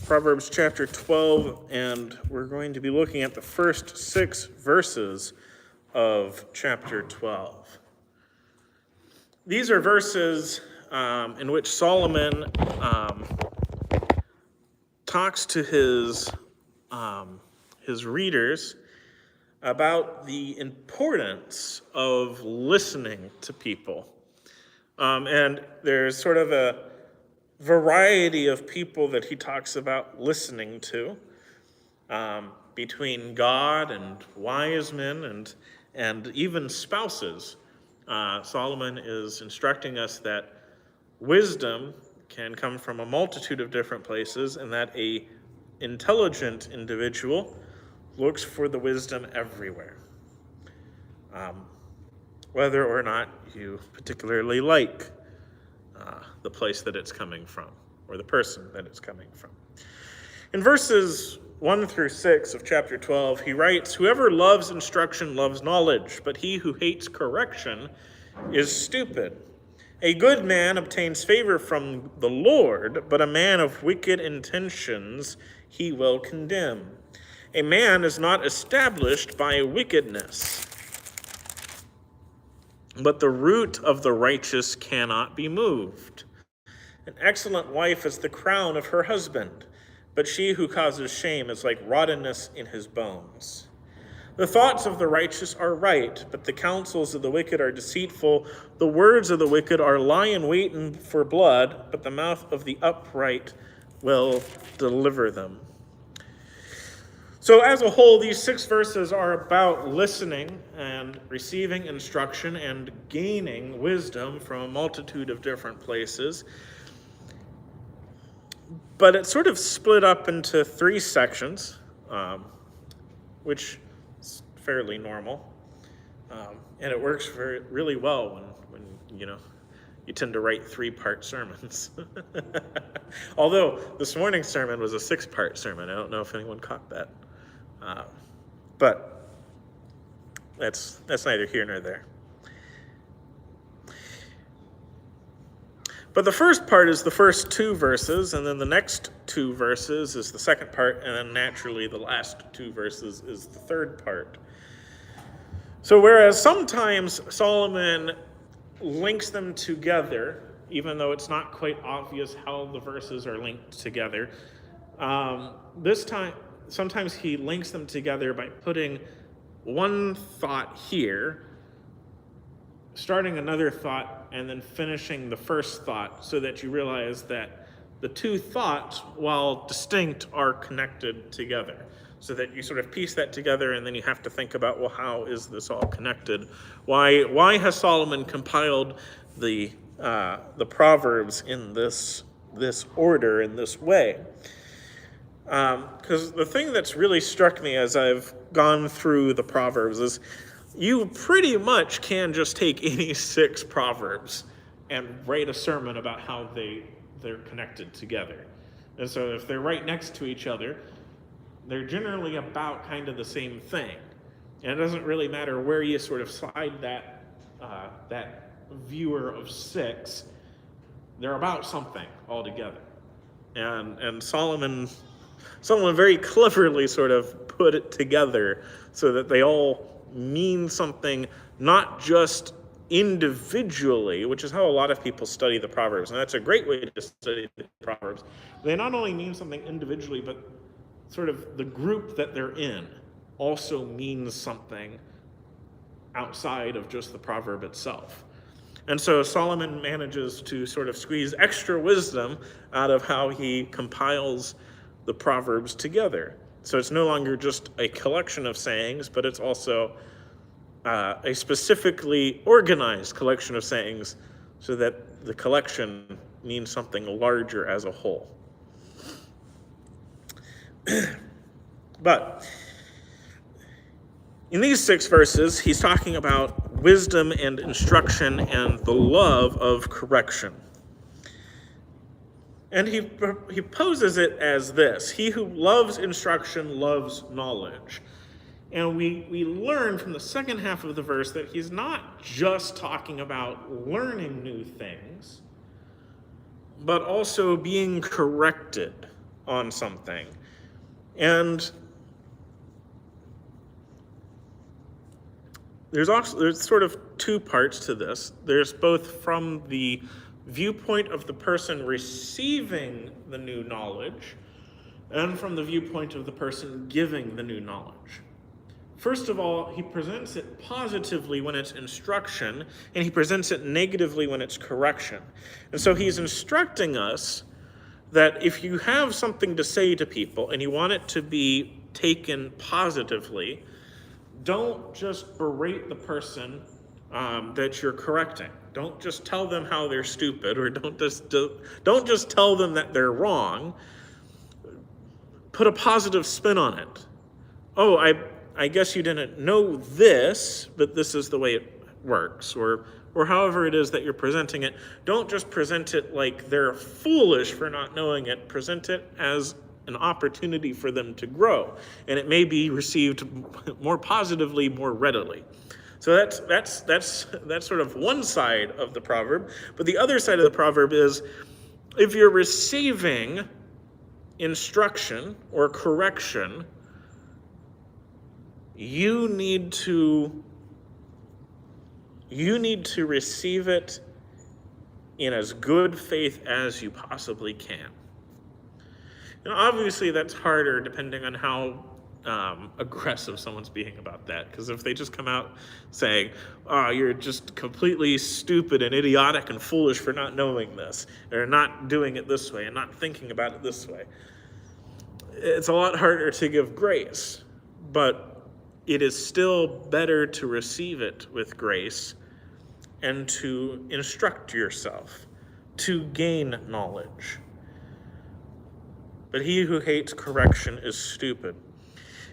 Proverbs chapter 12, and we're going to be looking at the first 6 verses of chapter 12. These are verses in which Solomon talks to his readers about the importance of listening to people. And there's sort of a variety of people that he talks about listening to, between God and wise men and even spouses. Solomon is instructing us that wisdom can come from a multitude of different places, and that an intelligent individual looks for the wisdom everywhere, whether or not you particularly like the place that it's coming from, or the person that it's coming from. In verses 1 through 6 of chapter 12, he writes, "Whoever loves instruction loves knowledge, but he who hates correction is stupid. A good man obtains favor from the Lord, but a man of wicked intentions he will condemn. A man is not established by wickedness, but the root of the righteous cannot be moved. An excellent wife is the crown of her husband, but she who causes shame is like rottenness in his bones. The thoughts of the righteous are right, but the counsels of the wicked are deceitful. The words of the wicked are lie in wait for blood, but the mouth of the upright will deliver them." So as a whole, these 6 verses are about listening and receiving instruction and gaining wisdom from a multitude of different places. But it's sort of split up into 3 sections, which is fairly normal. And it works really well when you tend to write 3-part sermons. Although this morning's sermon was a 6-part sermon. I don't know if anyone caught that. But that's neither here nor there. But the first part is the first 2 verses, and then the next 2 verses is the second part, and then naturally the last 2 verses is the third part. So whereas sometimes Solomon links them together, even though it's not quite obvious how the verses are linked together, this time sometimes he links them together by putting one thought here, starting another thought, and then finishing the first thought, so that you realize that the 2 thoughts, while distinct, are connected together. So that you sort of piece that together, and then you have to think about, well, how is this all connected? Why has Solomon compiled the Proverbs in this order, in this way? Because the thing that's really struck me as I've gone through the Proverbs is you pretty much can just take any 6 Proverbs and write a sermon about how they're connected together. And so if they're right next to each other, they're generally about kind of the same thing. And it doesn't really matter where you sort of slide that viewer of 6, they're about something altogether. And Solomon very cleverly sort of put it together so that they all mean something, not just individually, which is how a lot of people study the Proverbs. And that's a great way to study the Proverbs. They not only mean something individually, but sort of the group that they're in also means something outside of just the proverb itself. And so Solomon manages to sort of squeeze extra wisdom out of how he compiles the Proverbs together. So it's no longer just a collection of sayings, but it's also a specifically organized collection of sayings, so that the collection means something larger as a whole. But in these 6 verses, he's talking about wisdom and instruction and the love of correction. And he poses it as this: he who loves instruction loves knowledge. And we learn from the second half of the verse that he's not just talking about learning new things, but also being corrected on something. And there's sort of two parts to this. There's both from the viewpoint of the person receiving the new knowledge and from the viewpoint of the person giving the new knowledge. First of all, he presents it positively when it's instruction, and he presents it negatively when it's correction. And so he's instructing us that if you have something to say to people and you want it to be taken positively, don't just berate the person that you're correcting. Don't just tell them how they're stupid, or don't just tell them that they're wrong. Put a positive spin on it. Oh, I guess you didn't know this, but this is the way it works, or however it is that you're presenting it. Don't just present it like they're foolish for not knowing it. Present it as an opportunity for them to grow, and it may be received more positively, more readily. So that's sort of one side of the proverb. But the other side of the proverb is, if you're receiving instruction or correction, you need to receive it in as good faith as you possibly can. And obviously that's harder depending on how aggressive someone's being about that. Because if they just come out saying, oh, you're just completely stupid and idiotic and foolish for not knowing this, or not doing it this way and not thinking about it this way, it's a lot harder to give grace. But it is still better to receive it with grace and to instruct yourself, to gain knowledge. But he who hates correction is stupid.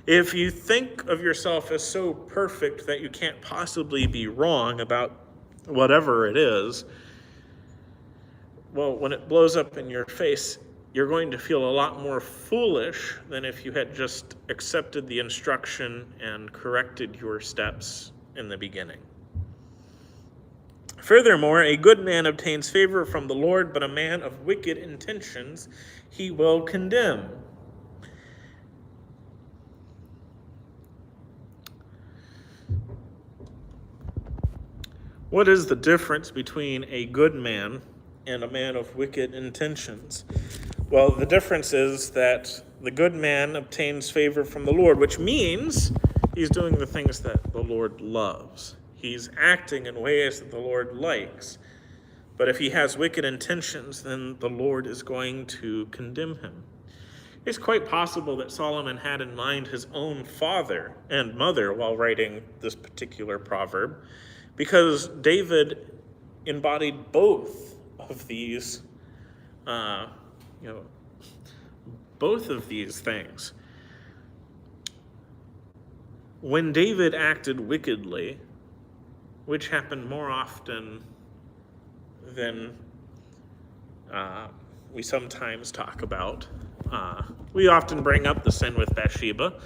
If you think of yourself as so perfect that you can't possibly be wrong about whatever it is, well, when it blows up in your face, you're going to feel a lot more foolish than if you had just accepted the instruction and corrected your steps in the beginning. Furthermore, a good man obtains favor from the Lord, but a man of wicked intentions he will condemn. What is the difference between a good man and a man of wicked intentions? Well, the difference is that the good man obtains favor from the Lord, which means he's doing the things that the Lord loves. He's acting in ways that the Lord likes. But if he has wicked intentions, then the Lord is going to condemn him. It's quite possible that Solomon had in mind his own father and mother while writing this particular proverb, because David embodied both of these things. When David acted wickedly, which happened more often than we sometimes talk about, we often bring up the sin with Bathsheba,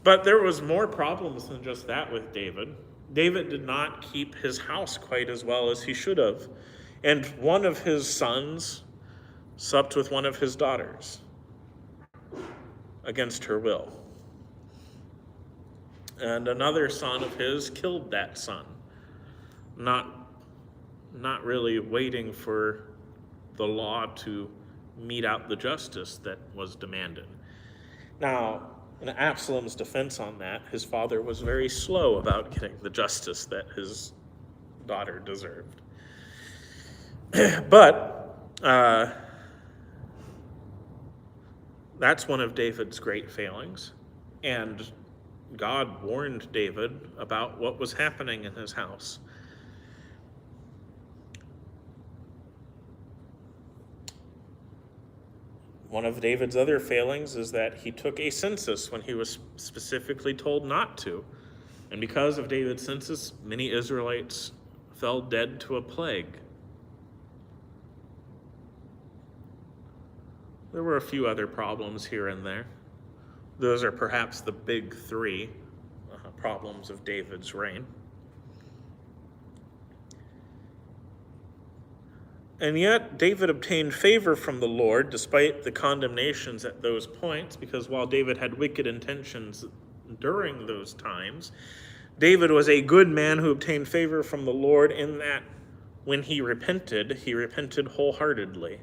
but there was more problems than just that with David. David did not keep his house quite as well as he should have, and one of his sons slept with one of his daughters against her will. And another son of his killed that son, not really waiting for the law to mete out the justice that was demanded. Now, in Absalom's defense on that, his father was very slow about getting the justice that his daughter deserved. But that's one of David's great failings. And God warned David about what was happening in his house. One of David's other failings is that he took a census when he was specifically told not to. And because of David's census, many Israelites fell dead to a plague. There were a few other problems here and there. Those are perhaps the big three problems of David's reign. And yet, David obtained favor from the Lord despite the condemnations at those points, because while David had wicked intentions during those times, David was a good man who obtained favor from the Lord in that when he repented wholeheartedly,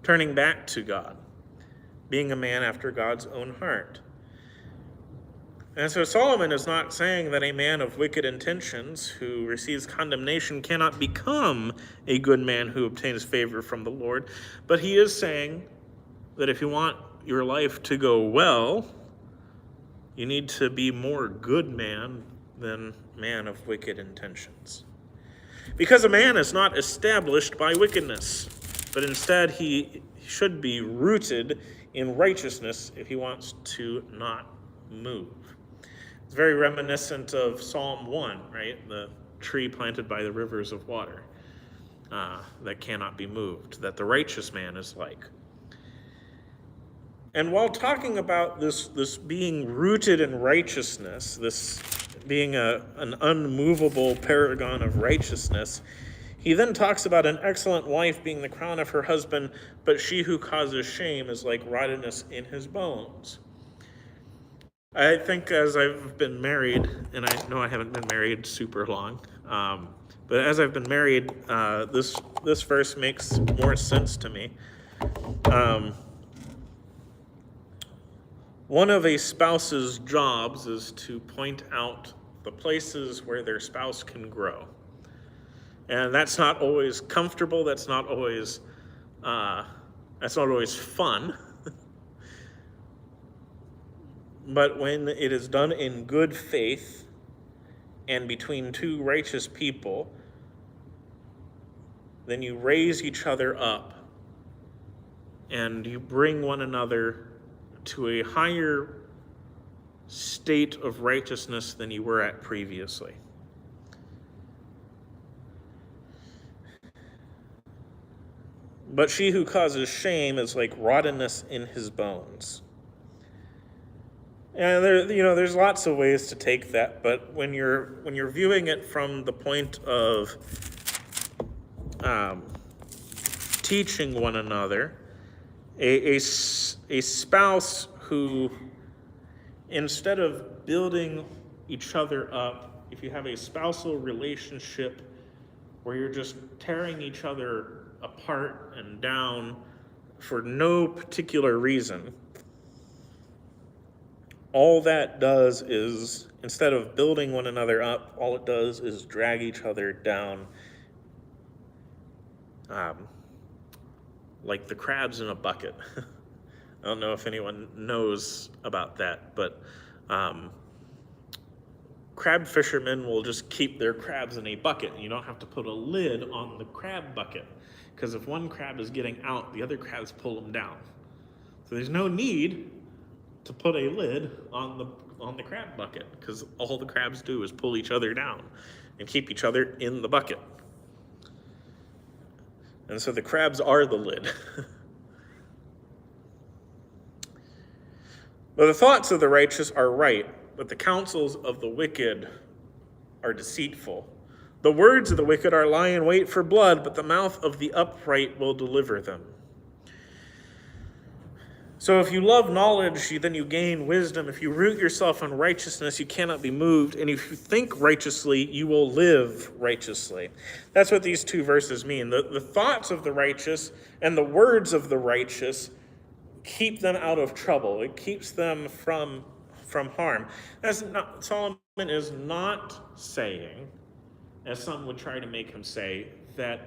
turning back to God, being a man after God's own heart. And so Solomon is not saying that a man of wicked intentions who receives condemnation cannot become a good man who obtains favor from the Lord, but he is saying that if you want your life to go well, you need to be more good man than man of wicked intentions. Because a man is not established by wickedness, but instead he should be rooted in righteousness if he wants to not move. It's very reminiscent of Psalm 1, right? The tree planted by the rivers of water that cannot be moved, that the righteous man is like. And while talking about this being rooted in righteousness, this being an unmovable paragon of righteousness, he then talks about an excellent wife being the crown of her husband, but she who causes shame is like rottenness in his bones. I think as I've been married, and I know I haven't been married super long, but as I've been married, this verse makes more sense to me. One of a spouse's jobs is to point out the places where their spouse can grow. And that's not always comfortable, that's not always fun. But when it is done in good faith and between two righteous people, then you raise each other up and you bring one another to a higher state of righteousness than you were at previously. But she who causes shame is like rottenness in his bones. And there's lots of ways to take that, but when you're viewing it from the point of teaching one another, a spouse who, instead of building each other up, if you have a spousal relationship where you're just tearing each other apart and down for no particular reason, all that does is, instead of building one another up, all it does is drag each other down, like the crabs in a bucket. I don't know if anyone knows about that, but crab fishermen will just keep their crabs in a bucket. You don't have to put a lid on the crab bucket, because if one crab is getting out, the other crabs pull them down. So there's no need to put a lid on the crab bucket, because all the crabs do is pull each other down and keep each other in the bucket. And so the crabs are the lid. But the thoughts of the righteous are right, but the counsels of the wicked are deceitful. The words of the wicked are lie in wait for blood, but the mouth of the upright will deliver them. So if you love knowledge, then you gain wisdom. If you root yourself in righteousness, you cannot be moved. And if you think righteously, you will live righteously. That's what these two verses mean. The thoughts of the righteous and the words of the righteous keep them out of trouble. It keeps them from harm. Solomon is not saying, as some would try to make him say, that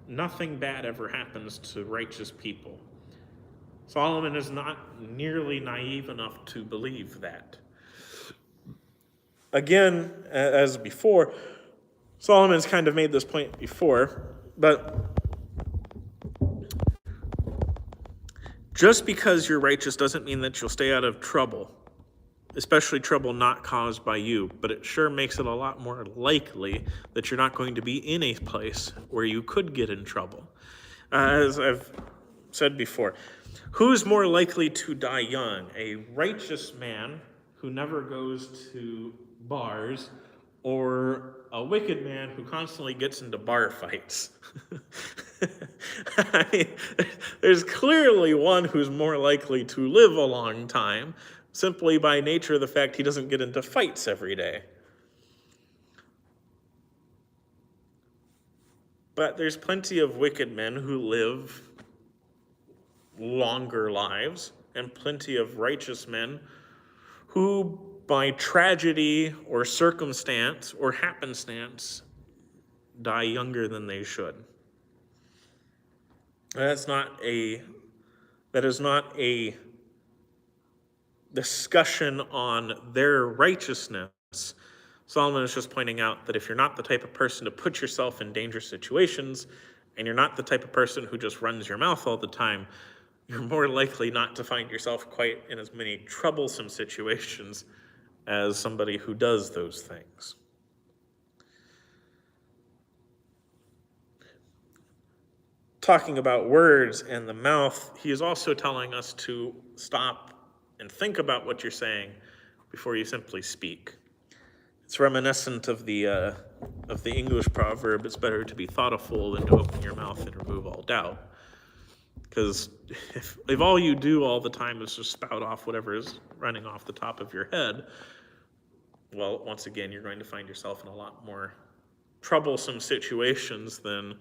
nothing bad ever happens to righteous people. Solomon is not nearly naive enough to believe that. Again, as before, Solomon's kind of made this point before, but just because you're righteous doesn't mean that you'll stay out of trouble, especially trouble not caused by you, but it sure makes it a lot more likely that you're not going to be in a place where you could get in trouble. As I've said before, who's more likely to die young? A righteous man who never goes to bars, or a wicked man who constantly gets into bar fights? I mean, there's clearly one who's more likely to live a long time simply by nature of the fact he doesn't get into fights every day. But there's plenty of wicked men who live longer lives, and plenty of righteous men who, by tragedy or circumstance or happenstance, die younger than they should. That is not a discussion on their righteousness. Solomon is just pointing out that if you're not the type of person to put yourself in dangerous situations, and you're not the type of person who just runs your mouth all the time, you're more likely not to find yourself quite in as many troublesome situations as somebody who does those things. Talking about words and the mouth, he is also telling us to stop and think about what you're saying before you simply speak. It's reminiscent of the English proverb, it's better to be thought a fool than to open your mouth and remove all doubt. Because if all you do all the time is just spout off whatever is running off the top of your head, well, once again, you're going to find yourself in a lot more troublesome situations than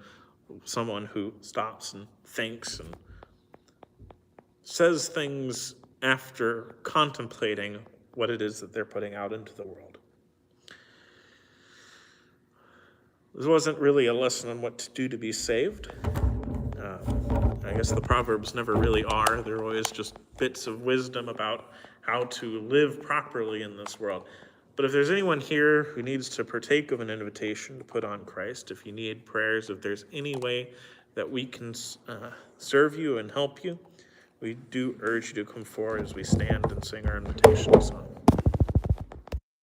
someone who stops and thinks and says things after contemplating what it is that they're putting out into the world. This wasn't really a lesson on what to do to be saved. I guess the Proverbs never really are. They're always just bits of wisdom about how to live properly in this world. But if there's anyone here who needs to partake of an invitation to put on Christ, if you need prayers, if there's any way that we can serve you and help you, we do urge you to come forward as we stand and sing our invitation song.